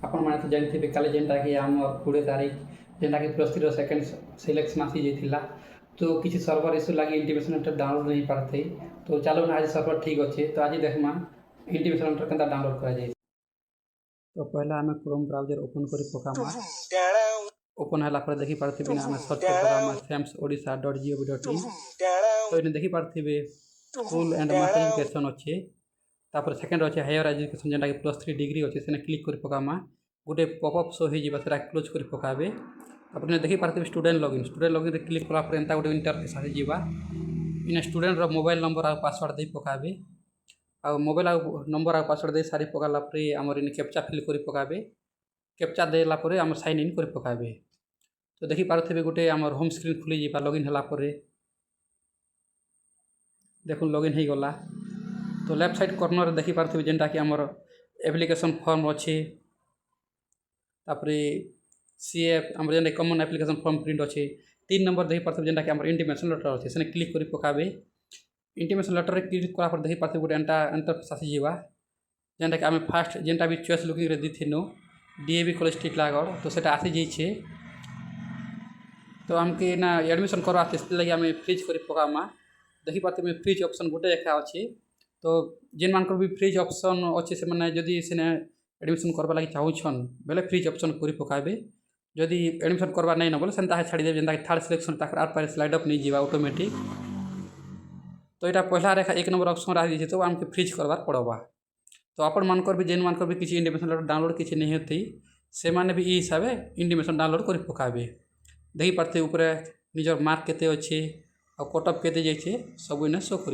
आपण मैंने तो जानते काले जेनटा कि आम 20 तारीख जेनटा कि +3 सेकेंड सिलेक्शन आसी जाइथिला तो किसी सर्वर इश्यू लगी इंटीमेशन लेटर डाउनलोड नहीं पारते तो चलो ना आज सर्वर ठीक अच्छे तो आज देखमा इंटीमेशन लेटर केनता डाउनलोड करा जाए। तो पहला आम क्रोम ब्राउजर ओपन कर पकामा ओपन है पर देखी पार्थे बिना आम सर्च करामा samsodisha.gov.in तो इन्हें देखी पार्थे स्कूल एंड मास्टर एजुकेशन अच्छे तापर सेकेंड अच्छे हायर एजुकेशन जेनटा कि +3 डिग्री अच्छे से क्लिक कर पकामा गोटे पॉपअप शो हो क्लोज कर पकाबे तापर देखी पार्थे स्टूडेंट लॉगिन रे क्लिक कला एंता गोटे इंटरफेस आसी जीवा इन स्टूडेंट रो मोबाइल नंबर आ पासवर्ड दे पकाबे आ मोबाइल नंबर आ पासवर्ड दे सारी पकाला परे हमर इन कैप्चा फिल कर पकाबे कैप्चा देला परे हमर साइन इन कर पकाबे। तो देखी पार्थे गोटे हमर होम स्क्रीन खुली जीवा लॉगिन हला परे देखो लॉगिन हो गला। तो लेफ्ट साइड कॉर्नर देखी पार्थे जेनटा कि हमर एप्लिकेशन फॉर्म अच्छे तापर सीएफ आम जेन कॉमन एप्लिकेशन फॉर्म प्रिंट अच्छे 3 नंबर देखी पार्थे जेनटा कि हमर इंटीमेशन लेटर अच्छे से क्लिक कर पकाबे इंटीमेशन लेटर रे क्लिक कला पर देखी पार्थे गोटे इंटरफेस आसी जीवा जेनटा कि आम फास्ट जेनटा भी चॉइस लुकिंग रे दिथिनो डीएवी कॉलेज टीटलागढ़ तो सेटा आसी जाइछे। तो आमके ना एडमिशन करवा लगे आम फ्रीज कर पकामा देखी पार्थे फ्रीज ऑप्शन गोटे एका अच्छे तो जेन मान भी फ्रीज ऑप्शन अच्छे से मैंने जदि से एडमिशन करवा लगे चाहूछन बेले फ्रीज ऑप्शन कर पकाबे जदि एडमिशन करवा नहीं न बोले सेंता छाड़ीदेव जेनता थर्ड सिलेक्शन ताकर आर पार स्लाइड अप नहीं जीवा ऑटोमेटिक। तो यहाँ पहला रेखा 1 नंबर ऑप्शन रही तो आमके फ्रीज करवार पड़वा। तो आपण मानकर भी जेन मानकर भी किसी इंटीमेशन लेटर डाउनलोड किसी नहीं होती से माने भी ई हिसाब से इंटीमेशन डाउनलोड कर पकाबे देखी पार्थे ऊपर निजर मार्क केते अच्छे और कटअप केते जाइए सब इन्हें शो कर।